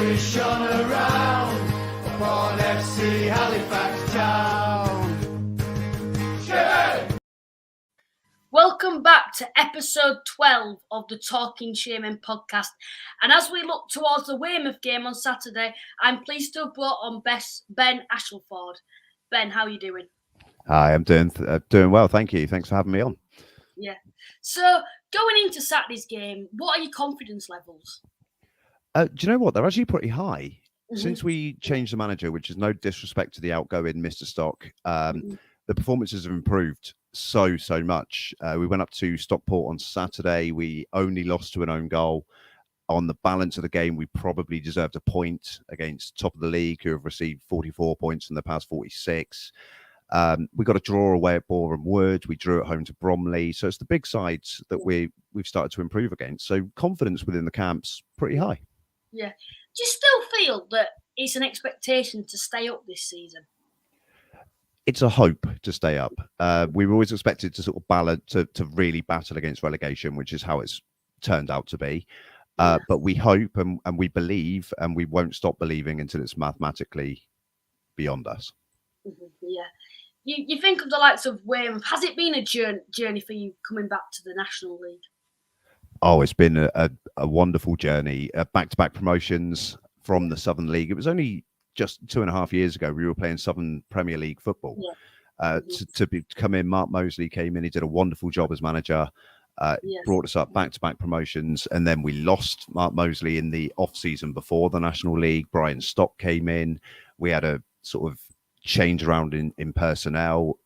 glory shone around upon FC Halifax town. Shaymen! Welcome back to episode 12 of the Talking Shaymen podcast. And as we look towards the Weymouth game on Saturday, I'm pleased to have brought on Ben Ashelford. Ben, how are you doing? Hi, I'm doing well, thank you. Thanks for having me on. Yeah. So, going into Saturday's game, what are your confidence levels? Do you know what? They're actually pretty high. Since we changed the manager, which is no disrespect to the outgoing Mr. Stock, the performances have improved so much. We went up to Stockport on Saturday. We only lost to an own goal. On the balance of the game, we probably deserved a point against top of the league, who have received 44 points in the past 46. We got a draw away at Boreham Wood. We drew at home to Bromley. So it's the big sides that we've started to improve against. So confidence within the camp's pretty high. Yeah. Do you still feel that it's an expectation to stay up this season? It's a hope to stay up. We were always expected to sort of balance, to really battle against relegation, which is how it's turned out to be. But we hope and we believe, and we won't stop believing until it's mathematically beyond us. Yeah. You think of the likes of Weymouth. Has it been a journey for you coming back to the National League? Oh, it's been a wonderful journey. Back-to-back promotions from the Southern League. It was only just 2.5 years ago we were playing Southern Premier League football. To come in, Mark Mosley came in. He did a wonderful job as manager. Brought us up back-to-back promotions, and then we lost Mark Mosley in the off-season before the National League. Brian Stock came in. We had a sort of change around in personnel.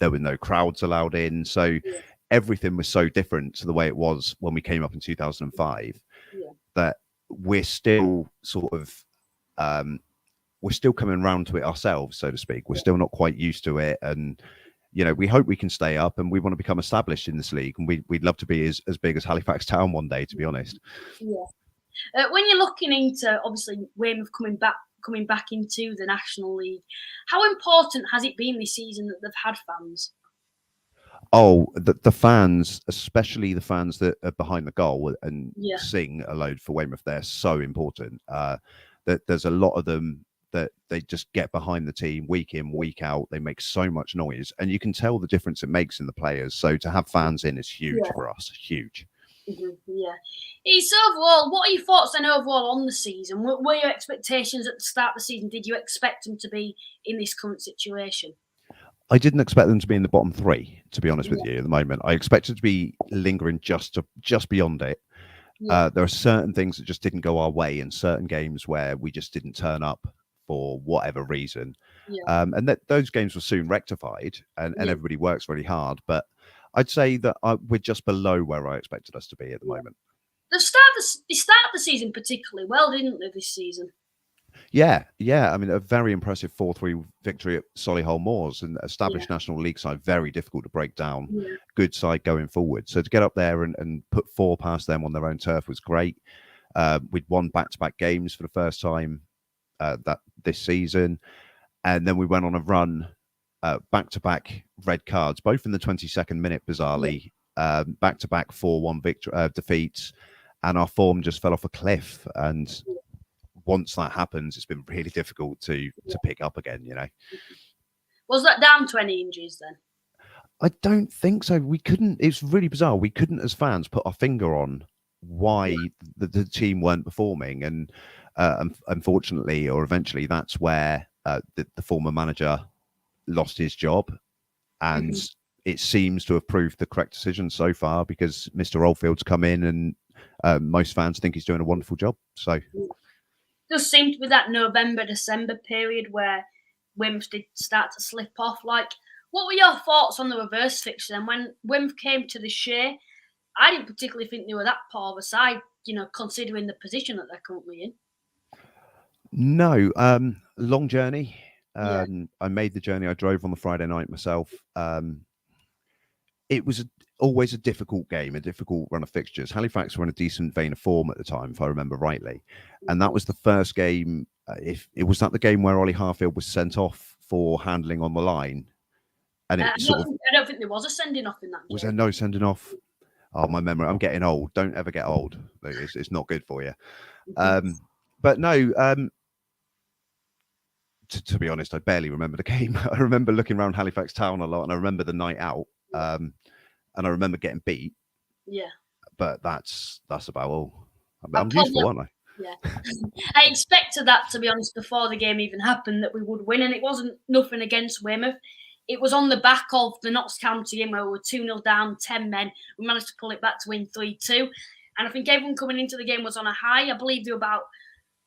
There were no crowds allowed in, so everything was so different to the way it was when we came up in 2005 that we're still sort of we're still coming around to it ourselves, so to speak. We're still not quite used to it, and we hope we can stay up, and we want to become established in this league, and we'd love to be as big as Halifax Town one day, to be honest. When you're looking into obviously Weymouth coming back into the National League, how important has it been this season that they've had fans? Oh, the fans, especially the fans that are behind the goal and sing a load for Weymouth, they're so important. That there's a lot of them that they just get behind the team week in, week out. They make so much noise, and you can tell the difference it makes in the players. So to have fans in is huge for us, huge. It's overall, what are your thoughts then overall on the season? What were your expectations at the start of the season? Did you expect them to be in this current situation? I didn't expect them to be in the bottom three, to be honest with you, at the moment. I expected to be lingering just beyond it. There are certain things that just didn't go our way, in certain games where we just didn't turn up for whatever reason. And those games were soon rectified, and everybody works really hard. But I'd say that we're just below where I expected us to be at the moment. They started the season particularly well, didn't they, this season? Yeah. I mean, a very impressive 4-3 victory at Solihull Moors, an established National League side, very difficult to break down. Good side going forward. So to get up there and put 4 past them on their own turf was great. We'd won back-to-back games for the first time this season, and then we went on a run, back-to-back red cards, both in the 22nd minute, bizarrely, back-to-back 4-1 defeats, and our form just fell off a cliff. And once that happens, it's been really difficult to pick up again, Was that down to any injuries then? I don't think so. We couldn't, it's really bizarre. We couldn't, as fans, put our finger on why the team weren't performing. And unfortunately, or eventually, that's where the former manager lost his job. And it seems to have proved the correct decision so far, because Mr. Oldfield's come in, and most fans think he's doing a wonderful job. So does seem to be that November-December period where Weymouth did start to slip off. Like, what were your thoughts on the reverse fixture then? When Weymouth came to the Shay, I didn't particularly think they were that poor of a side, considering the position that they're currently in. No, long journey. I made the journey. I drove on the Friday night myself. It was always a difficult game, a difficult run of fixtures. Halifax were in a decent vein of form at the time, if I remember rightly. And that was the first game. If it was that the game where Ollie Harfield was sent off for handling on the line. And I don't think there was a sending off in that game. Was there no sending off? Oh, my memory. I'm getting old. Don't ever get old. It's not good for you. But no, to be honest, I barely remember the game. I remember looking around Halifax town a lot, and I remember the night out, and I remember getting beat. Yeah. But that's about all. I'm useful, aren't I? Yeah. I expected that, to be honest, before the game even happened, that we would win, and it wasn't nothing against Weymouth. It was on the back of the Notts County game where we were 2-0 down, 10 men. We managed to pull it back to win 3-2. And I think everyone coming into the game was on a high. I believe there were about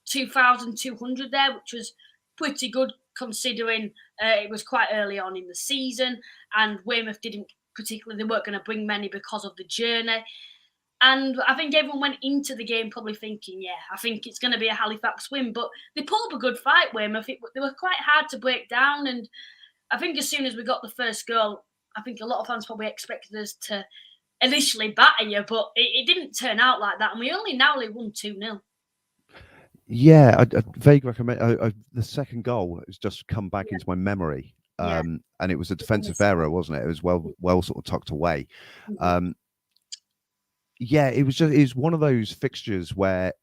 2,200 there, which was pretty good considering it was quite early on in the season. And Weymouth didn't particularly, they weren't going to bring many because of the journey. And I think everyone went into the game probably thinking, yeah, I think it's going to be a Halifax win. But they put up a good fight, Weymouth. They were quite hard to break down. And I think as soon as we got the first goal, I think a lot of fans probably expected us to initially batter you, but it didn't turn out like that. And we only narrowly won 2-0. Yeah, I vaguely recommend the second goal has just come back into my memory. And it was a defensive error, wasn't it? It was well sort of tucked away. Yeah, it was one of those fixtures where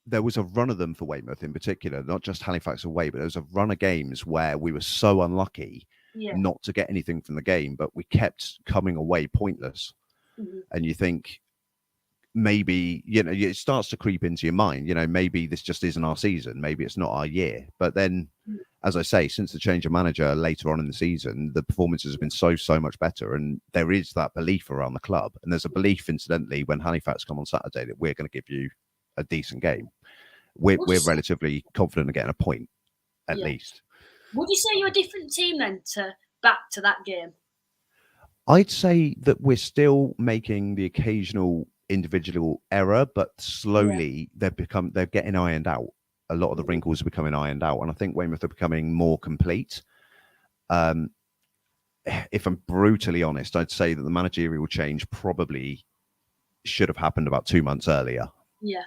there was a run of them for Weymouth in particular, not just Halifax away, but there was a run of games where we were so unlucky not to get anything from the game, but we kept coming away pointless. And you think maybe, it starts to creep into your mind, maybe this just isn't our season. Maybe it's not our year. But then, as I say, since the change of manager later on in the season, the performances have been so much better. And there is that belief around the club. And there's a belief, incidentally, when Halifax come on Saturday, that we're going to give you a decent game. We're relatively confident of getting a point, at least. Would you say you're a different team then back to that game? I'd say that we're still making the occasional individual error, but slowly they're getting ironed out. A lot of the wrinkles are becoming ironed out, and I think Weymouth are becoming more complete. If I'm brutally honest, I'd say that the managerial change probably should have happened about 2 months earlier. Yeah.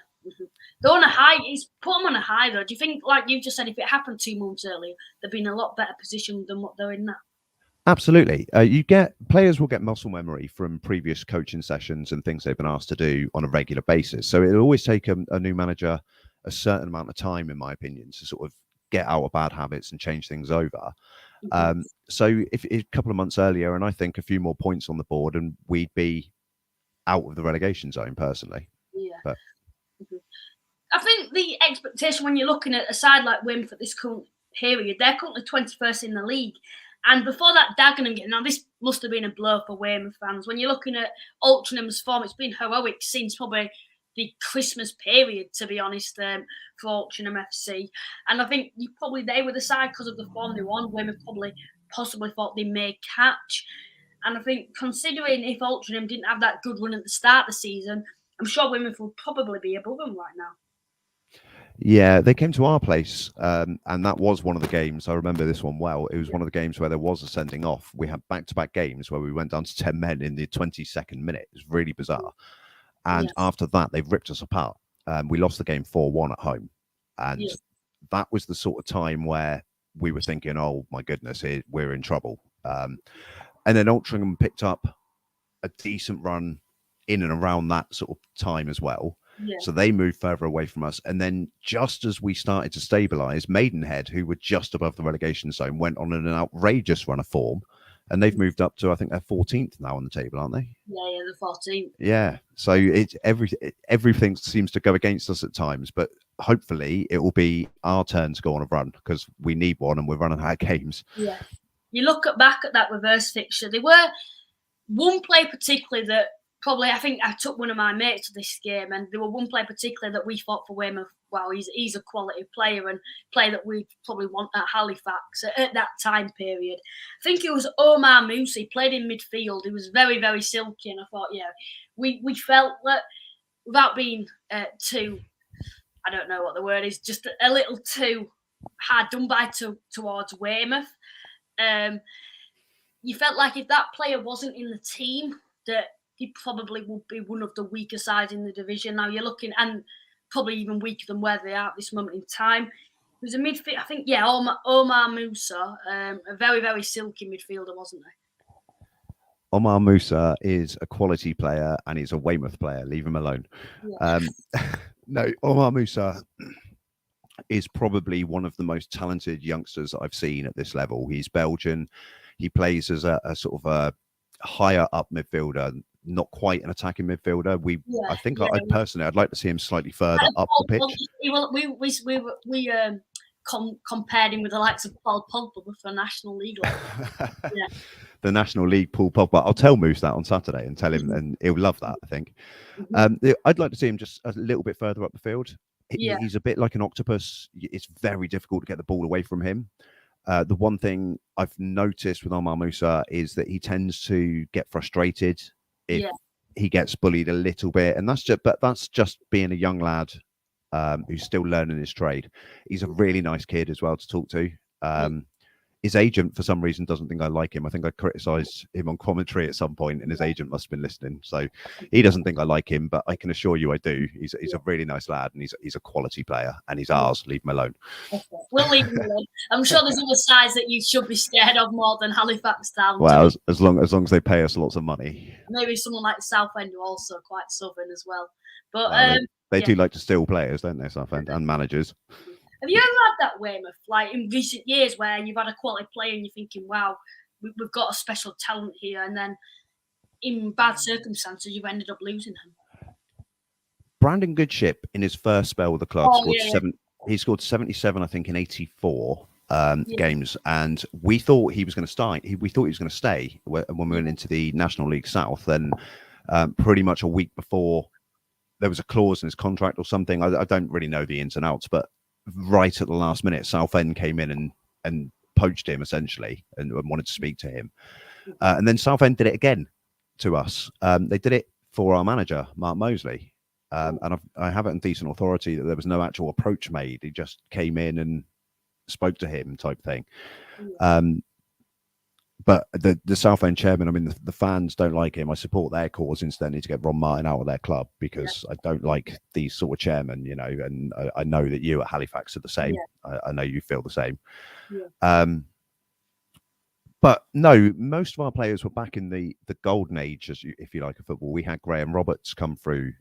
They're on a high. He's put them on a high, though. Do you think, like you just said, if it happened 2 months earlier, they'd be in a lot better position than what they're in now? Absolutely. Players will get muscle memory from previous coaching sessions and things they've been asked to do on a regular basis. So it'll always take a new manager a certain amount of time, in my opinion, to sort of get out of bad habits and change things over. So if a couple of months earlier, and I think a few more points on the board, and we'd be out of the relegation zone, personally. Yeah. But I think the expectation when you're looking at a side like Weymouth at this current period, they're currently 21st in the league. And before that Dagenham game, now this must have been a blow for Weymouth fans. When you're looking at Altringham's form, it's been heroic since probably the Christmas period, to be honest, for Altrincham FC. And I think they were the side because of the form they won. Weymouth possibly thought they may catch. And I think considering if Altrincham didn't have that good run at the start of the season, I'm sure Weymouth would probably be above them right now. Yeah, they came to our place, and that was one of the games. I remember this one well. It was one of the games where there was a sending off. We had back-to-back games where we went down to 10 men in the 22nd minute. It was really bizarre. And after that, they ripped us apart. We lost the game 4-1 at home. And that was the sort of time where we were thinking, oh, my goodness, we're in trouble. And then Altrincham picked up a decent run in and around that sort of time as well. So they moved further away from us. And then just as we started to stabilise, Maidenhead, who were just above the relegation zone, went on an outrageous run of form. And they've moved up to, I think, they're 14th now on the table, aren't they? Yeah, they're 14th. Yeah. So it's everything seems to go against us at times. But hopefully it will be our turn to go on a run, because we need one and we're running out of games. Yeah. You look back at that reverse fixture, there were one play particularly that probably, I think I took one of my mates to this game, and there were one player particularly that we thought for Weymouth, wow, he's a quality player and player that we probably want at Halifax at that time period. I think it was Omar Musa. He played in midfield. He was very, very silky, and I thought, we felt that without being too, I don't know what the word is, just a little too hard done by towards Weymouth. You felt like if that player wasn't in the team, that he probably would be one of the weaker sides in the division. Now you're looking, and probably even weaker than where they are at this moment in time. It was a midfield, I think, Omar Musa, a very, very silky midfielder, wasn't he? Omar Musa is a quality player, and he's a Weymouth player. Leave him alone. Yeah. No, Omar Musa is probably one of the most talented youngsters that I've seen at this level. He's Belgian. He plays as a sort of a higher up midfielder, not quite an attacking midfielder. I think I'd personally, I'd like to see him slightly further up the pitch. We compared him with the likes of Paul Pogba for National League. The National League Paul Pogba. I'll tell Moose that on Saturday and tell him, and he'll love that, I think. I'd like to see him just a little bit further up the field. He's a bit like an octopus. It's very difficult to get the ball away from him. The one thing I've noticed with Omar Musa is that he tends to get frustrated if he gets bullied a little bit, and that's just being a young lad who's still learning his trade. He's a really nice kid as well to talk to. His agent, for some reason, doesn't think I like him. I think I criticised him on commentary at some point, and his agent must have been listening. So he doesn't think I like him, but I can assure you I do. He's a really nice lad, and he's a quality player, and he's ours. Leave him alone. Okay. We'll leave him alone. I'm sure there's other sides that you should be scared of more than Halifax Town. Well, as long as they pay us lots of money. Maybe someone like Southend, who also quite southern as well. But they do like to steal players, don't they, Southend, and managers. Have you ever had that, Weymouth, like in recent years, where you've had a quality player and you're thinking, wow, we've got a special talent here, and then in bad circumstances, you've ended up losing him? Brandon Goodship, in his first spell with the club, he scored 77, I think, in 84 games, and we thought he was going to start. We thought he was going to stay when we went into the National League South, and pretty much a week before, there was a clause in his contract or something. I don't really know the ins and outs, but right at the last minute, Southend came in and poached him essentially and wanted to speak to him. And then Southend did it again to us. They did it for our manager, Mark Mosley. And I have it in decent authority that there was no actual approach made. He just came in and spoke to him type thing. But the Southend chairman, I mean, the fans don't like him. I support their cause. Instead, need to get Ron Martin out of their club, because I don't like these sort of chairmen, you know, and I know that you at Halifax are the same. I know you feel the same. But no, most of our players were back in the golden age, if you like, of football. We had Graham Roberts come through,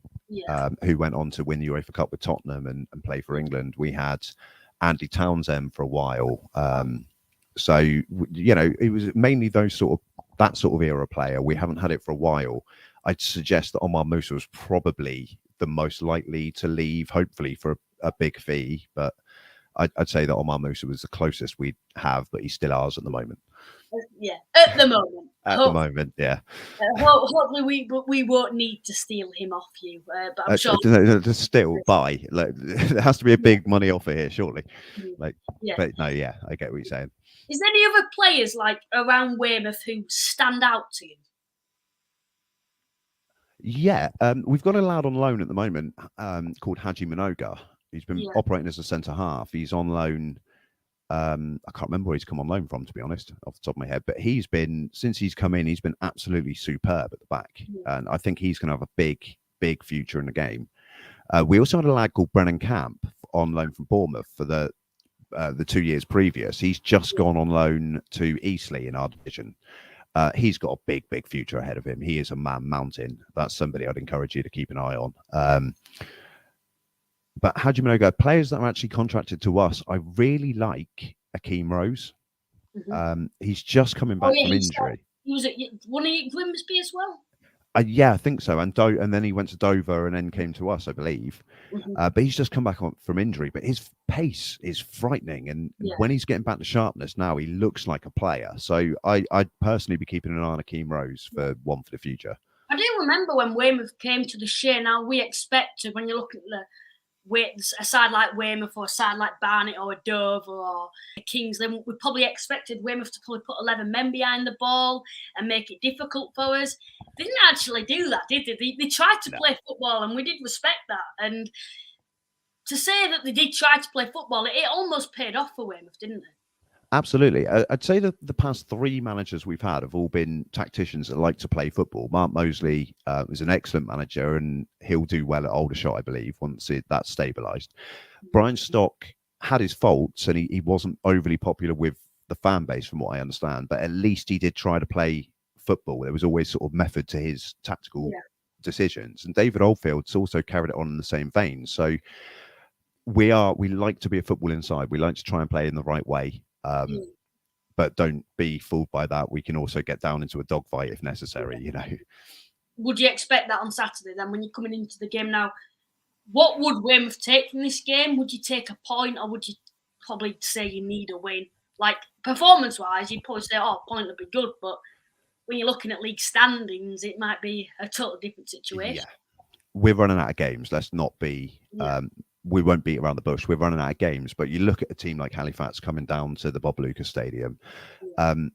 who went on to win the UEFA Cup with Tottenham and play for England. We had Andy Townsend for a while. So, you know, it was mainly that sort of era player. We haven't had it for a while. I'd suggest that Omar Musa was probably the most likely to leave, hopefully for a big fee. But I'd say that Omar Musa was the closest we'd have, but he's still ours at the moment. At the moment. The moment, hopefully we won't need to steal him off you. But I'm sure to still buy. Like, there has to be a big money offer here, surely. But no, I get what you're saying. Is there any other players like around Weymouth who stand out to you? Yeah, we've got a lad on loan at the moment called Haji Minoga. He's been operating as a centre half. He's on loan. I can't remember where he's come on loan from, to be honest, off the top of my head. But he's been, since he's come in, he's been absolutely superb at the back. And I think he's going to have a big future in the game. We also had a lad called Brennan Camp on loan from Bournemouth for the 2 years previous. He's just gone on loan to Eastleigh in our division. He's got a big future ahead of him. He is a man mountain. That's somebody I'd encourage you to keep an eye on. But Haji Minoga, players that are actually contracted to us, I really like Akeem Rose. He's just coming back from injury. He was at one of Grimsby as well. Yeah, I think so. And then he went to Dover and then came to us, I believe. But he's just come back from injury. But his pace is frightening. And when he's getting back to sharpness now, he looks like a player. So I'd personally be keeping an eye on Akeem Rose for the future. I do remember when Weymouth came to the Share. Now, we expected, when you look at a side like Weymouth or a side like Barnet or a Dover or a Kings, then we probably expected Weymouth to probably put 11 men behind the ball and make it difficult for us. They didn't actually do that, did they? They tried to play football, and we did respect that. And to say that they did try to play football, it almost paid off for Weymouth, didn't it? Absolutely. I'd say that the past 3 managers we've had have all been tacticians that like to play football. Mark Mosley is an excellent manager, and he'll do well at Aldershot, I believe, once that's stabilised. Brian Stock had his faults, and he wasn't overly popular with the fan base, from what I understand, but at least he did try to play football. There was always sort of method to his tactical decisions. And David Oldfield's also carried it on in the same vein. So we like to be a football inside. We like to try and play in the right way. But don't be fooled by that. We can also get down into a dogfight if necessary, you know. Would you expect that on Saturday then when you're coming into the game now? What would Weymouth take from this game? Would you take a point, or would you probably say you need a win? Like, performance-wise, you'd probably say, a point would be good, but when you're looking at league standings, it might be a totally different situation. Yeah. We're running out of games. Let's not be... we won't beat around the bush. We're running out of games. But you look at a team like Halifax coming down to the Bob Lucas Stadium. I'd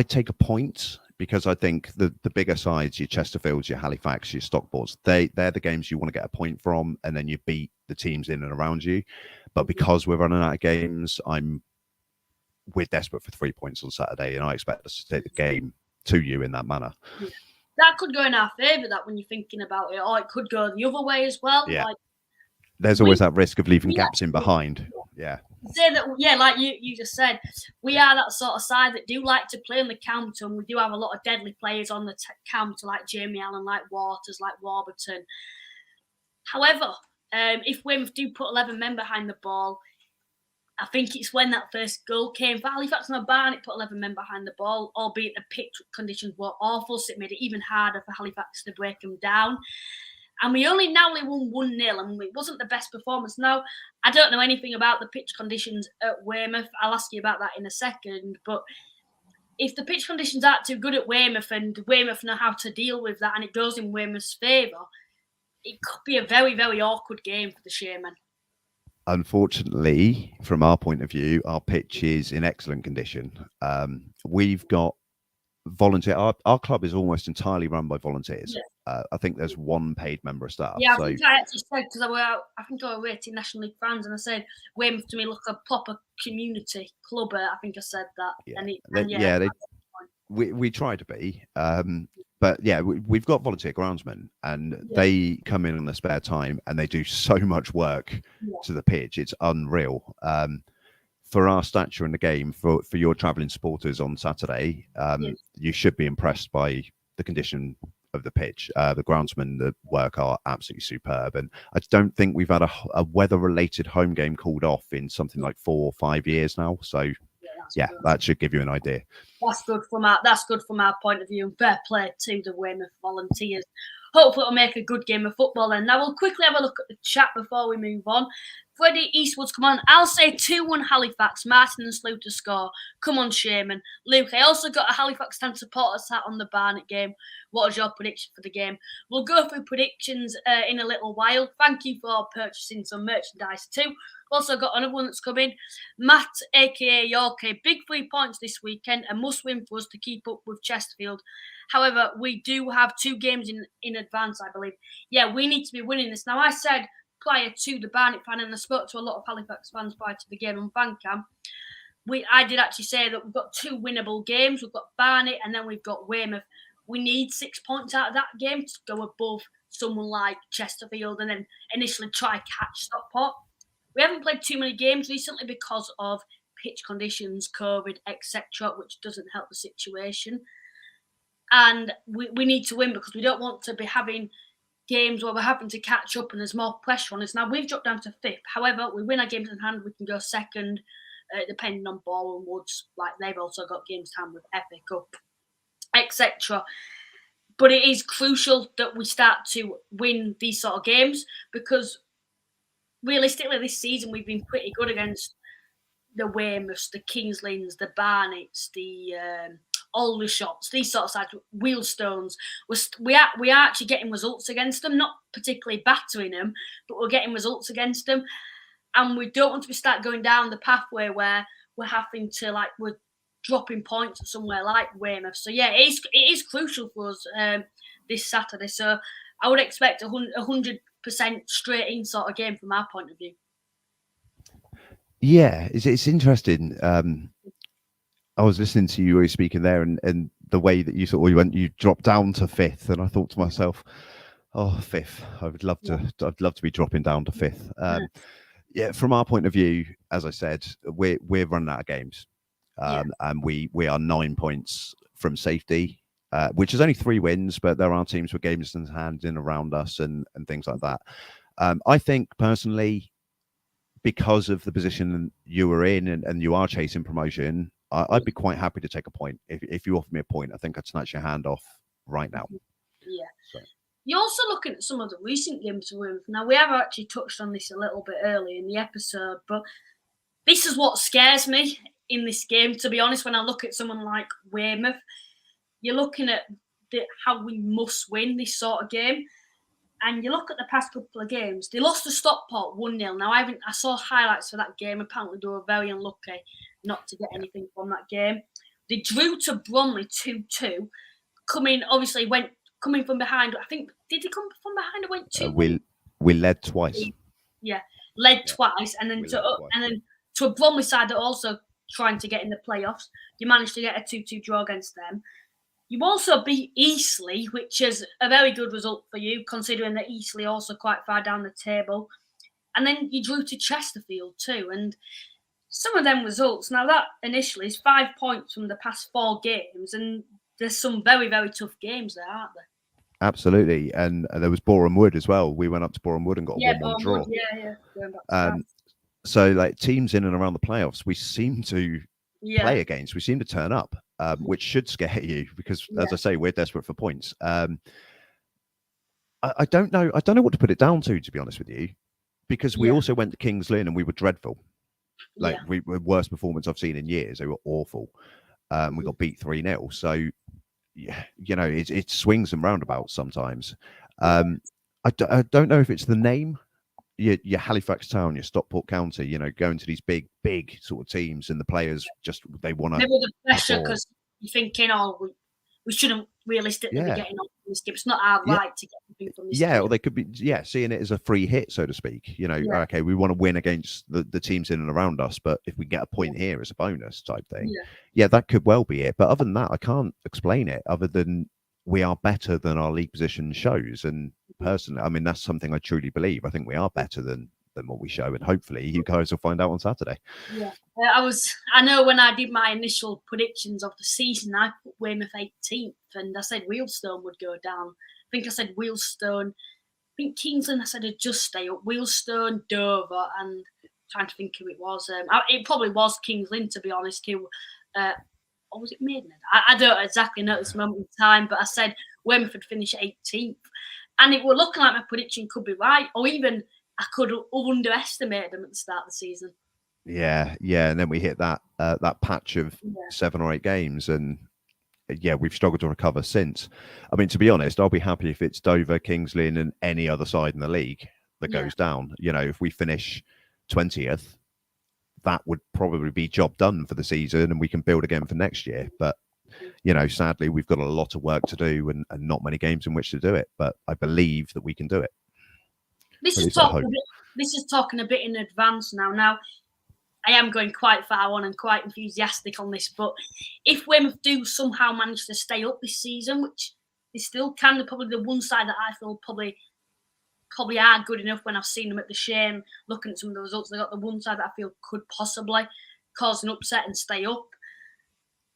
take a point, because I think the bigger sides, your Chesterfields, your Halifax, your Stockports, they're the games you want to get a point from, and then you beat the teams in and around you. But because we're running out of games, we're desperate for 3 points on Saturday, and I expect us to take the game to you in that manner. That could go in our favour, that, when you're thinking about it, or it could go the other way as well. Yeah. Like, there's always that risk of leaving gaps in behind. Yeah. Say that, like you just said, we are that sort of side that do like to play on the counter, and we do have a lot of deadly players on the counter, like Jamie Allen, like Waters, like Warburton. However, if Weymouth do put 11 men behind the ball, I think it's when that first goal came for Halifax and Barnet put 11 men behind the ball, albeit the pitch conditions were awful, so it made it even harder for Halifax to break them down. And we only narrowly won 1-0, and it wasn't the best performance. Now, I don't know anything about the pitch conditions at Weymouth. I'll ask you about that in a second. But if the pitch conditions aren't too good at Weymouth, and Weymouth know how to deal with that, and it goes in Weymouth's favour, it could be a very, very awkward game for the Shaymen. Unfortunately, from our point of view, our pitch is in excellent condition. We've got volunteer. Our club is almost entirely run by volunteers. Yeah. I think there's one paid member of staff. Yeah, I think I actually said, because I think I were rating National League fans, and I said Weymouth to me look a proper community club. I think I said that. We try to be. But yeah, we've got volunteer groundsmen, and they come in their spare time, and they do so much work to the pitch. It's unreal. For our stature in the game, for your travelling supporters on Saturday, you should be impressed by the condition of the pitch. The groundsmen that work are absolutely superb, and I don't think we've had a weather-related home game called off in something like 4 or 5 years now. So that should give you an idea. That's good from our point of view, and fair play to the Weymouth volunteers. Hopefully it'll make a good game of football then. Now we'll quickly have a look at the chat before we move on. Freddie Eastwood's come on. I'll say 2-1 Halifax. Martin and Slew to score. Come on, Shaymen. Luke, I also got a Halifax fan supporters hat on the Barnet game. What is your prediction for the game? We'll go through predictions in a little while. Thank you for purchasing some merchandise too. Also got another one that's coming. Matt, a.k.a. Yorkie. Big 3 points this weekend. A must-win for us to keep up with Chesterfield. However, we do have 2 games in advance, I believe. Yeah, we need to be winning this. Now, I said prior to the Barnet fan, and I spoke to a lot of Halifax fans prior to the game on Fancam, I did actually say that we've got 2 winnable games. We've got Barnet, and then we've got Weymouth. We need 6 points out of that game to go above someone like Chesterfield and then initially try catch Stockport. We haven't played too many games recently because of pitch conditions, COVID, etc., which doesn't help the situation. And we need to win, because we don't want to be having games where we're having to catch up and there's more pressure on us. Now, we've dropped down to 5th. However, we win our games in hand, we can go 2nd, depending on Ball and Woods. Like, they've also got games in hand with Epic Cup, etc. But it is crucial that we start to win these sort of games, because realistically this season we've been pretty good against the Weymouths, the Kingslands, the Barnets, the Aldershots, these sort of sides, Wheelstones. We are actually getting results against them, not particularly battering them, but we're getting results against them. And we don't want to start going down the pathway where we're having to, like, we're dropping points at somewhere like Weymouth. So yeah, it is crucial for us this Saturday. So I would expect 100% straight in sort of game from our point of view. Yeah, it's interesting. I was listening to you speaking there, and the way that you dropped down to 5th, and I thought to myself, oh, 5th. I'd love to be dropping down to 5th. Yeah, from our point of view, as I said, we're running out of games, and we are 9 points from safety, which is only 3 wins, but there are teams with games in hand in around us and things like that. I think personally, because of the position you were in and you are chasing promotion, I'd be quite happy to take a point. If you offer me a point, I think I'd snatch your hand off right now. Yeah. So. You're also looking at some of the recent games of Weymouth. Now, we have actually touched on this a little bit earlier in the episode, but this is what scares me in this game, to be honest. When I look at someone like Weymouth, you're looking at how we must win this sort of game. And you look at the past couple of games, they lost to Stockport 1-0. Now, I saw highlights for that game. Apparently, they were very unlucky not to get anything from that game. They drew to Bromley 2-2. Coming from behind. I think, did they come from behind or went 2-1? We led twice. Yeah, led twice. And then to a Bromley side that are also trying to get in the playoffs. You managed to get a 2-2 draw against them. You also beat Eastleigh, which is a very good result for you, considering that Eastleigh also quite far down the table. And then you drew to Chesterfield too. And some of them results, now that initially is 5 points from the past 4 games, and there's some very, very tough games there, aren't there? Absolutely. And there was Boreham Wood as well. We went up to Boreham Wood and got a 1-1 draw. Yeah. Going back to so like teams in and around the playoffs, we seem to play against. We seem to turn up. Which should scare you because, as I say, we're desperate for points. I don't know. I don't know what to put it down to be honest with you, because we also went to Kings Lynn and we were dreadful. We were worst performance I've seen in years. They were awful. We got beat 3-0. So, yeah, it swings and roundabouts sometimes. I don't know if it's the name. Your Halifax Town, your Stockport County, going to these big sort of teams, and the players they want to. Maybe the pressure because you're thinking, we shouldn't realistically be getting on from this game. It's not our right to get anything from this game. Or they could be, seeing it as a free hit, so to speak. Okay, we want to win against the teams in and around us, but if we get a point here as a bonus type thing, that could well be it. But other than that, I can't explain it other than we are better than our league position shows. And personally, I mean, that's something I truly believe. I think we are better than what we show, and hopefully you guys will find out on Saturday. I know when I did my initial predictions of the season, I put Weymouth 18th, and I said Wealdstone would go down. I think I said Wealdstone. I think Kingsland, I said would just stay up. Wealdstone, Dover, and I'm trying to think who it was. It probably was Kingsland, to be honest, who or was it Maidenhead? I don't exactly know at this moment in time, but I said Weymouth would finish 18th. And it was looking like my prediction could be right, or even I could underestimate them at the start of the season. Yeah. And then we hit that patch of 7 or 8 games, and we've struggled to recover since. I mean, to be honest, I'll be happy if it's Dover, Kings Lynn, and any other side in the league that goes down. If we finish 20th, that would probably be job done for the season, and we can build again for next year. But sadly, we've got a lot of work to do and not many games in which to do it. But I believe that we can do it. This is talking a bit in advance now. Now, I am going quite far on and quite enthusiastic on this, but if Weymouth do somehow manage to stay up this season, which they still can, they're probably the one side that I feel probably are good enough when I've seen them at the Shame, looking at some of the results, they got the one side that I feel could possibly cause an upset and stay up.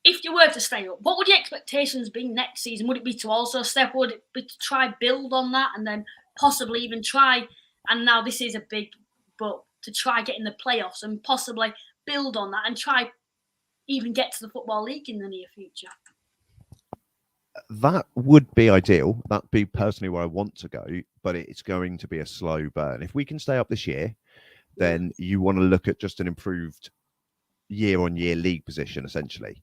If you were to stay up, what would your expectations be next season? Would it be to also step? Would it be to try build on that and then possibly even try? And now this is a big, but to try get in the playoffs and possibly build on that and try even get to the Football League in the near future. That would be ideal. That'd be personally where I want to go, but it's going to be a slow burn. If we can stay up this year, then you want to look at just an improved year-on-year league position, essentially.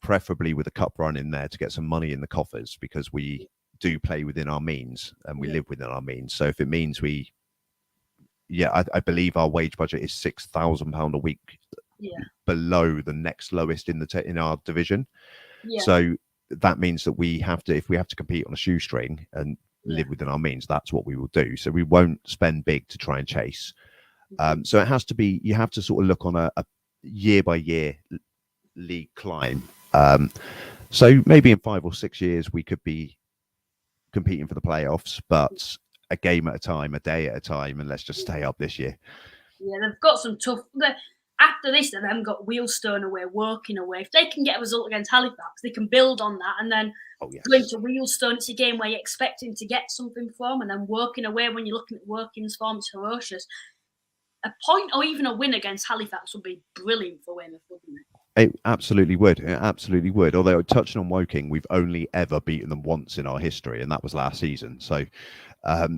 Preferably with a cup run in there to get some money in the coffers, because we do play within our means and we live within our means. So if it means I believe our wage budget is £6,000 a week below the next lowest in our division. So that means that if we have to compete on a shoestring and live within our means, that's what we will do. So we won't spend big to try and chase. So it has to be, you have to sort of look on a year by year league climb. So maybe in 5 or 6 years we could be competing for the playoffs, but a game at a time, a day at a time, and let's just stay up this year. Yeah, they've got some tough. after this, they then got Wealdstone away, Woking away. If they can get a result against Halifax, they can build on that and then going to Wealdstone. It's a game where you're expecting to get something from, and then Woking away, when you're looking at Woking's form, it's ferocious. A point or even a win against Halifax would be brilliant for Weymouth, wouldn't it? It absolutely would. It absolutely would. Although touching on Woking, we've only ever beaten them once in our history, and that was last season. So,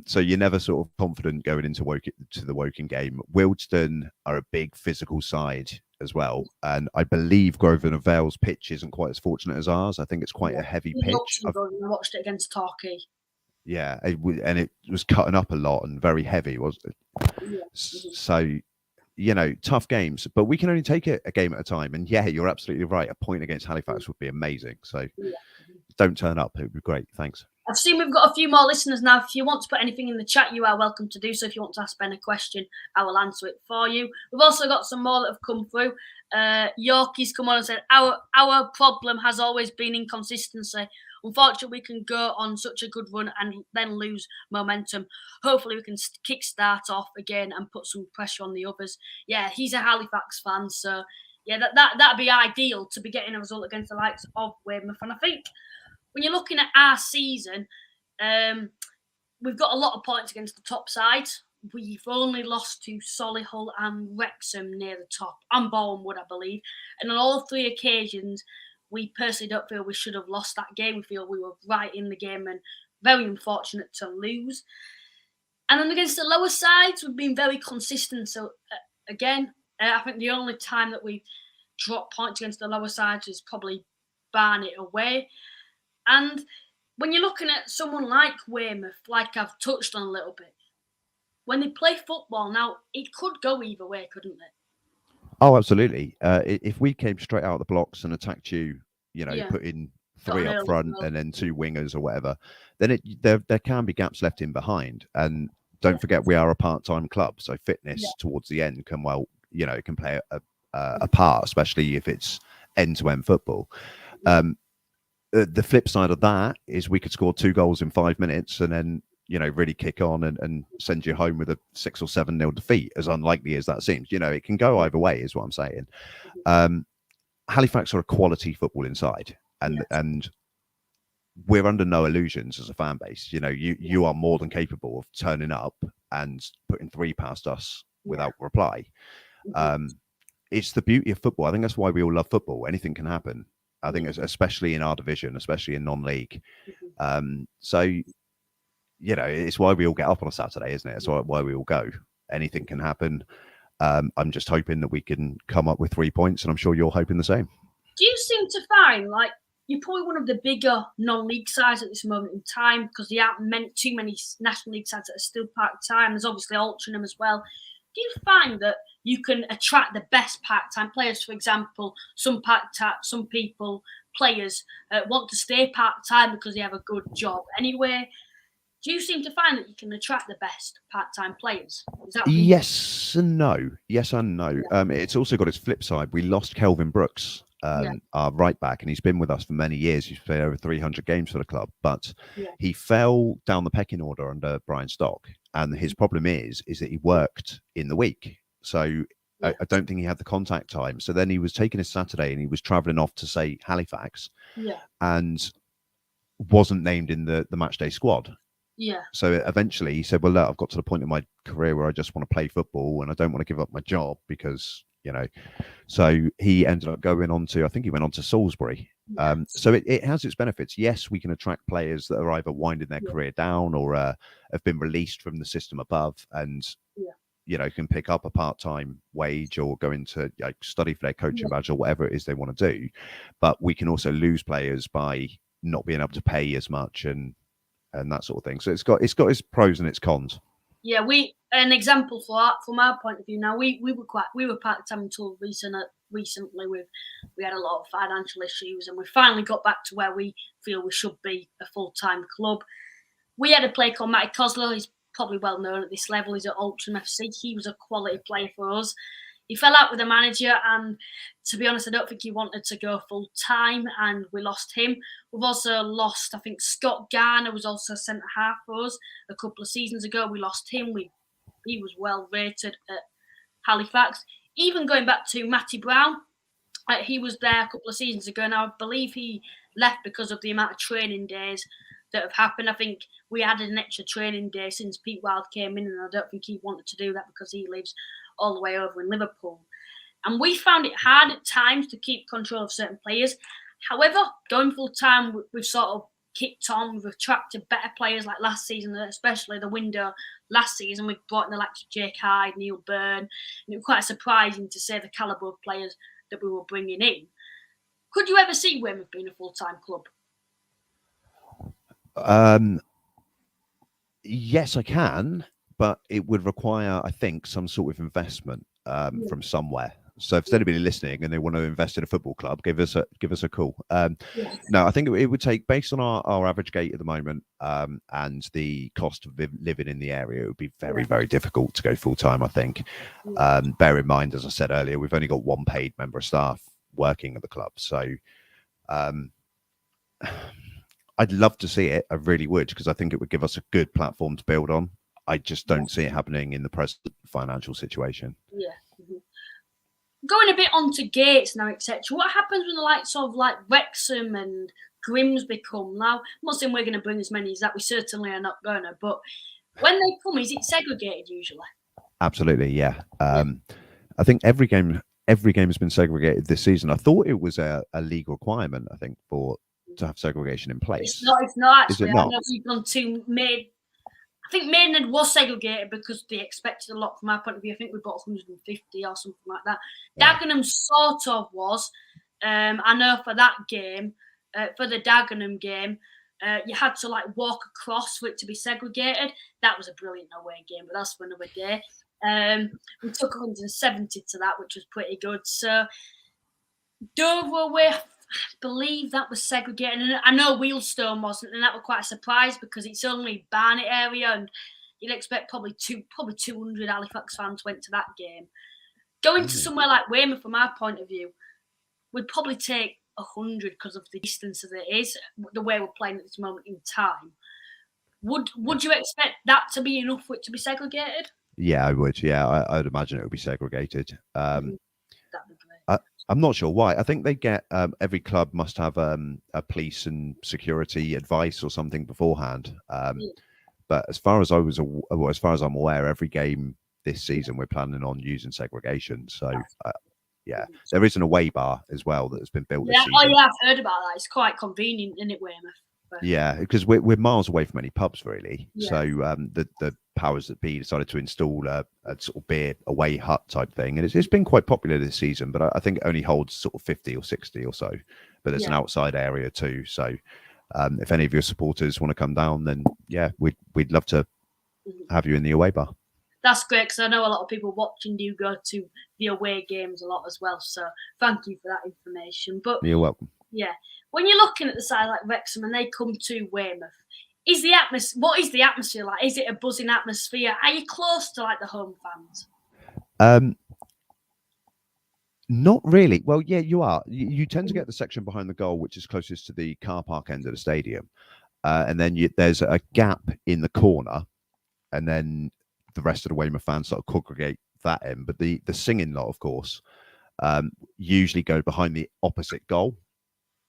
so you're never sort of confident going into the Woking game. Wealdstone are a big physical side as well, and I believe Grosvenor Vale's pitch isn't quite as fortunate as ours. I think it's quite a heavy pitch. I watched it against Torquay. Yeah, and it was cutting up a lot and very heavy, wasn't it? Yeah. So, tough games, but we can only take it a game at a time. And yeah, you're absolutely right. A point against Halifax would be amazing. So don't turn up. It would be great. Thanks. I've seen we've got a few more listeners now. If you want to put anything in the chat, you are welcome to do so. If you want to ask Ben a question, I will answer it for you. We've also got some more that have come through. Yorkie's come on and said, our problem has always been inconsistency. Unfortunately, we can go on such a good run and then lose momentum. Hopefully, we can kick-start off again and put some pressure on the others. Yeah, he's a Halifax fan, so yeah, that'd be ideal to be getting a result against the likes of Weymouth. And I think when you're looking at our season, we've got a lot of points against the top side. We've only lost to Solihull and Wrexham near the top, and Bournemouth, I believe. And on all three occasions, we personally don't feel we should have lost that game. We feel we were right in the game and very unfortunate to lose. And then against the lower sides, we've been very consistent. So, again, I think the only time that we dropped points against the lower sides is probably Barnet away. And when you're looking at someone like Weymouth, like I've touched on a little bit, when they play football now, it could go either way, couldn't it? Oh, absolutely. If we came straight out of the blocks and attacked you, put in three up front and then two wingers or whatever, then there can be gaps left in behind. And don't forget, we are a part-time club, so fitness towards the end can it can play a part, especially if it's end-to-end football. The flip side of that is we could score 2 goals in 5 minutes and then really kick on and send you home with a 6 or 7-0 defeat, as unlikely as that seems. It can go either way, is what I'm saying. Halifax are a quality football inside, and we're under no illusions as a fan base. You are more than capable of turning up and putting 3 past us without reply. It's the beauty of football. I think that's why we all love football. Anything can happen. I think, especially in our division, especially in non-league. So, it's why we all get up on a Saturday, isn't it? It's why we all go. Anything can happen. I'm just hoping that we can come up with 3 points, and I'm sure you're hoping the same. Do you seem to find, you're probably one of the bigger non-league sides at this moment in time, because there aren't too many National League sides that are still part-time. There's obviously Altrincham as well. Do you find that you can attract the best part-time players? For example, some players want to stay part-time because they have a good job anyway. Do you seem to find that you can attract the best part-time players? Yes and no. Yes and no. It's also got its flip side. We lost Kelvin Brooks, our right back, and he's been with us for many years. He's played over 300 games for the club, but he fell down the pecking order under Brian Stock. And his problem is that he worked in the week. So I don't think he had the contact time. So then he was taking his Saturday and he was travelling off to, say, Halifax and wasn't named in the match day squad. So eventually he said, well, look, I've got to the point in my career where I just want to play football and I don't want to give up my job because, so he ended up going on to, I think he went on to Salisbury. So it has its benefits. Yes, we can attract players that are either winding their career down or have been released from the system above and, can pick up a part-time wage or go into study for their coaching badge or whatever it is they want to do. But we can also lose players by not being able to pay as much and that sort of thing. So it's got its pros and its cons. Yeah, an example from our point of view. Now we were part-time until recently. We had a lot of financial issues, and we finally got back to where we feel we should be, a full-time club. We had a player called Matty Coslow. He's probably well known at this level. He's at Weymouth Fc. He was a quality player for us. He fell out with the manager, and to be honest, I don't think he wanted to go full time, and we lost him. We've also lost, I think, Scott Garner was also centre half for us a couple of seasons ago. We lost him. He was well rated at Halifax. even going back to Matty Brown, he was there a couple of seasons ago, and I believe he left because of the amount of training days that have happened. I think we added an extra training day since Pete Wild came in, and I don't think he wanted to do that because he lives all the way over in Liverpool. And we found it hard at times to keep control of certain players. However, going full time, we've sort of kicked on. We've attracted better players like last season, especially the window last season. We brought in the likes of Jake Hyde, Neil Byrne, and it was quite surprising to say the calibre of players that we were bringing in. Could you ever see Weymouth being a full-time club? Yes, I can, but it would require, I think, some sort of investment from somewhere. So if there's anybody listening and they want to invest in a football club, give us a call. No, I think it would take, based on our average gate at the moment and the cost of living in the area, it would be very, very difficult to go full time, I think. Bear in mind, as I said earlier, we've only got one paid member of staff working at the club. So I'd love to see it. I really would, because I think it would give us a good platform to build on. I just don't see it happening in the present financial situation. Yeah. Going a bit onto gates now, etc. What happens when the likes of like Wrexham and Grimsby come? Now, I'm not saying we're going to bring as many as that. We certainly are not going to. But when they come, is it segregated usually? Absolutely, yeah. I think every game has been segregated this season. I thought it was a league requirement, I think, to have segregation in place. It's not actually. Is it not? I know we've gone to I think Maidenhead was segregated because they expected a lot from our point of view. I think we bought 150 or something like that. Yeah. Dagenham sort of was. I know for that game, for the Dagenham game, you had to like walk across for it to be segregated. That was a brilliant away game, but that's for another day. We took 170 to that, which was pretty good. So Dover away, I believe that was segregated. And I know Wheelstone wasn't, and that was quite a surprise because it's only Barnet area, and you'd expect probably 200 Halifax fans went to that game. Going to somewhere like Weymouth, from our point of view, would probably take 100 because of the distance as it is, the way we're playing at this moment in time. Would you expect that to be enough for it to be segregated? Yeah, I would. Yeah, I'd imagine it would be segregated. That'd be great. I'm not sure why. I think they get every club must have a police and security advice or something beforehand. But as far as I'm aware, every game this season we're planning on using segregation. So yeah, there is an away bar as well that has been built. This season. Oh yeah, I've heard about that. It's quite convenient, isn't it, Weymouth? Yeah, because we're miles away from any pubs, really. Yeah. So the powers that be decided to install a sort of beer away hut type thing, and it's been quite popular this season. But I think it only holds sort of 50 or 60 or so. But there's an outside area too. So if any of your supporters want to come down, then yeah, we'd love to have you in the away bar. That's great, because I know a lot of people watching do go to the away games a lot as well. So thank you for that information. But you're welcome. Yeah. When you're looking at the side like Wrexham and they come to Weymouth, what is the atmosphere like? Is it a buzzing atmosphere? Are you close to like the home fans? Not really. Well, yeah, you are. You tend to get the section behind the goal, which is closest to the car park end of the stadium. And then there's a gap in the corner, and then the rest of the Weymouth fans sort of congregate that end. But the singing lot, of course, usually go behind the opposite goal,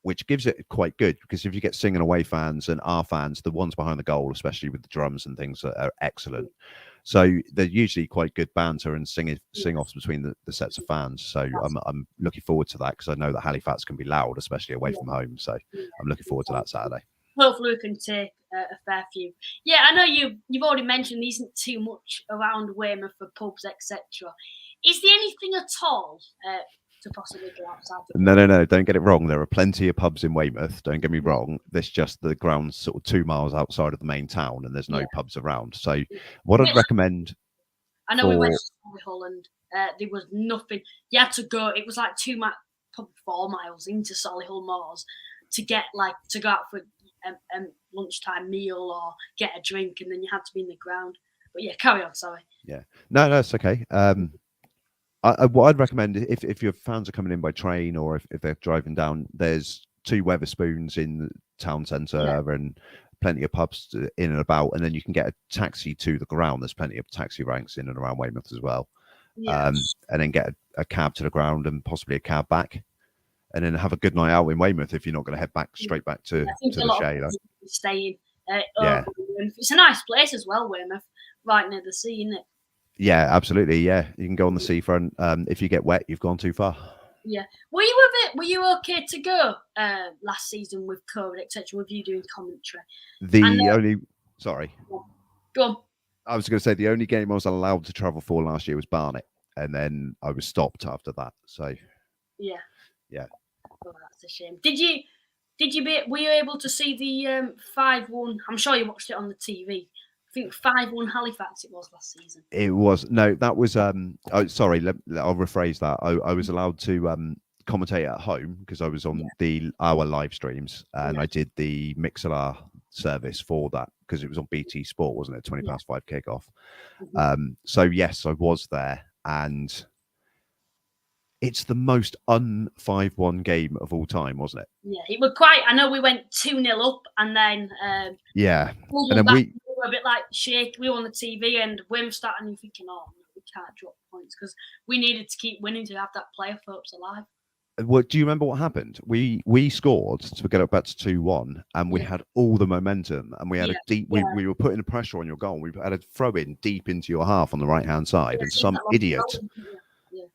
which gives it quite good, because if you get singing away fans and our fans, the ones behind the goal, especially with the drums and things, are excellent. So they're usually quite good banter and sing-offs between the sets of fans. So I'm looking forward to that, because I know that Halifax can be loud, especially away from home. So I'm looking forward to that Saturday. Hopefully we can take a fair few. Yeah, I know you've already mentioned there isn't too much around Weymouth for pubs, etc. Is there anything at all to possibly go outside? No, don't get it wrong. There are plenty of pubs in Weymouth, don't get me wrong. There's just the ground's sort of 2 miles outside of the main town, and there's no pubs around. So what I'd recommend, I know we went to Solihull and there was nothing. You had to go, it was like probably 4 miles into Solihull Moors to go out for a lunchtime meal or get a drink, and then you had to be in the ground. But yeah, carry on, sorry. Yeah. No, it's okay. What I'd recommend, if your fans are coming in by train, or if they're driving down, there's 2 Wetherspoons in the town centre and plenty of pubs in and about, and then you can get a taxi to the ground. There's plenty of taxi ranks in and around Weymouth as well. and then get a cab to the ground and possibly a cab back, and then have a good night out in Weymouth if you're not going to head back straight back to the Shay. Staying. It's a nice place as well, Weymouth, right near the sea, isn't it? Yeah, absolutely. Yeah, you can go on the seafront. If you get wet, you've gone too far. Yeah. Were you okay to go last season with COVID, etc., with you doing commentary? Sorry. Go on. I was going to say the only game I was allowed to travel for last year was Barnet, and then I was stopped after that. So. Yeah. Yeah. Oh, that's a shame. Were you able to see the 5-1? I'm sure you watched it on the TV. I think 5-1 Halifax it was last season. It was that was sorry, I'll rephrase that. I was allowed to commentate at home because I was on our live streams, and I did the Mixlr service for that because it was on BT Sport, wasn't it? 5:20 kickoff. So yes, I was there, and it's the most un-5-1 game of all time, wasn't it? Yeah, it was quite. I know we went 2-0 up, and then and then we were a bit like shake. We were on the TV, and Weymouth started, and you're thinking, oh, we can't drop points because we needed to keep winning to have that playoff hopes alive. Well, do you remember what happened? We scored to get up back to 2-1, and we had all the momentum, and we had a deep. We were putting the pressure on your goal. We had a throw in deep into your half on the right hand side, and some idiot.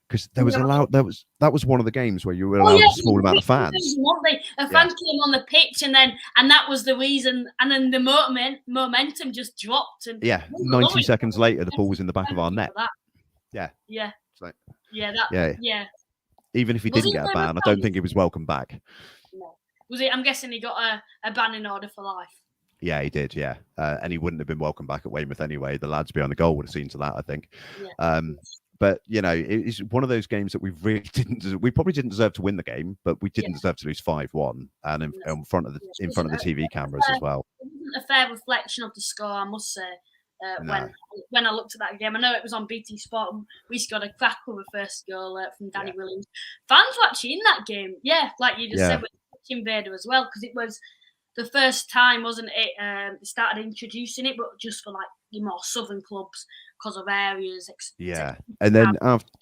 Because that was one of the games where you were allowed a small amount of fans. A fan came on the pitch, and that was the reason. And then the momentum just dropped. And 90 seconds later, the ball was in the back of our net. Yeah. So, Even if he didn't get a ban, I don't think he was welcome back. No. Was it? I'm guessing he got a ban in order for life. Yeah, he did. Yeah, and he wouldn't have been welcome back at Weymouth anyway. The lads behind the goal would have seen to that, I think. Yeah. But it's one of those games that we really didn't. We probably didn't deserve to win the game, but we didn't deserve to lose 5-1, and in front of the TV cameras as well. It wasn't a fair reflection of the score, I must say. When I looked at that game, I know it was on BT Sport, and we scored a crack with the first goal from Danny Williams. Fans were actually in that game, like you just said with Invader as well, because it was the first time, wasn't it? They started introducing it, but just for like the more southern clubs because of areas. And then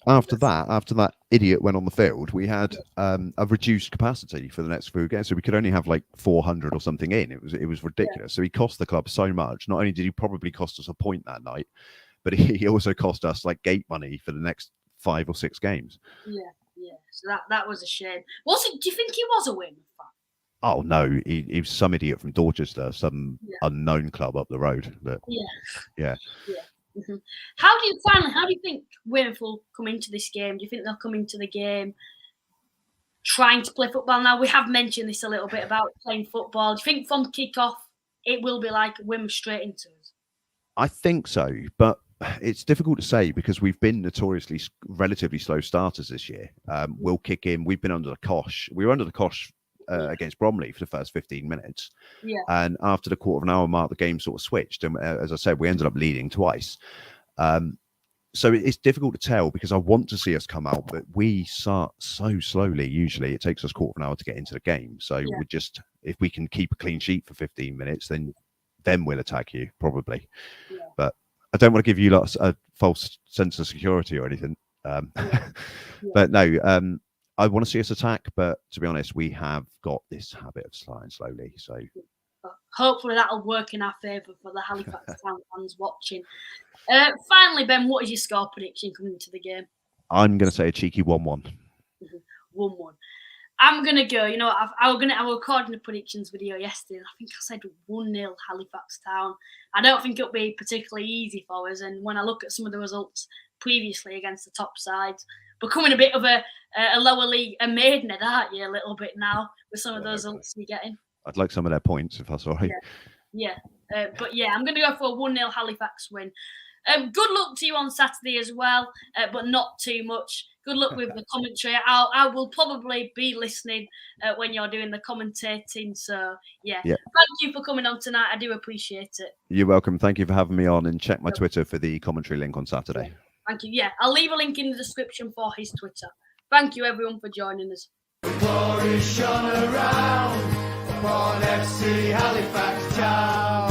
after that idiot went on the field, we had a reduced capacity for the next few games, so we could only have like 400 or something in. It was ridiculous. So he cost the club so much. Not only did he probably cost us a point that night, but he also cost us like gate money for the next 5 or 6 games. Yeah. So that was a shame. Do you think he was a Weymouth fan? Oh no, he was some idiot from Dorchester, some unknown club up the road. But yeah. Mm-hmm. How do you think Weymouth will come into this game? Do you think they'll come into the game trying to play football? Now, we have mentioned this a little bit about playing football. Do you think from kick-off it will be like Weymouth straight into us? I think so, but it's difficult to say because we've been notoriously relatively slow starters this year. We'll kick in. We've been under the cosh. We were under the cosh against Bromley for the first 15 minutes. And after the quarter of an hour mark, the game sort of switched. And as I said, we ended up leading twice. So it's difficult to tell because I want to see us come out, but we start so slowly. Usually it takes us a quarter of an hour to get into the game. So we're just, if we can keep a clean sheet for 15 minutes, then we'll attack you probably. But I don't want to give you lots a false sense of security or anything. But no, I want to see us attack, but to be honest, we have got this habit of starting slowly. So hopefully that'll work in our favour for the Halifax Town fans watching. Finally, Ben, what is your score prediction coming into the game? I'm going to say a cheeky 1-1. 1-1. I'm going to go, I was recording the predictions video yesterday, and I think I said 1-0 Halifax Town. I don't think it'll be particularly easy for us, and when I look at some of the results previously against the top sides, becoming a bit of a lower league, a maidenhead, aren't you, a little bit now, with some of those results we're getting? I'd like some of their points, if that's all right. But I'm going to go for a 1-0 Halifax win. Good luck to you on Saturday as well, but not too much. Good luck with the commentary. I will probably be listening when you're doing the commentating. So, thank you for coming on tonight. I do appreciate it. You're welcome. Thank you for having me on, and check my Twitter for the commentary link on Saturday. Thank you. I'll leave a link in the description for his Twitter. Thank you, everyone, for joining us. The glory shone around upon FC Halifax Town.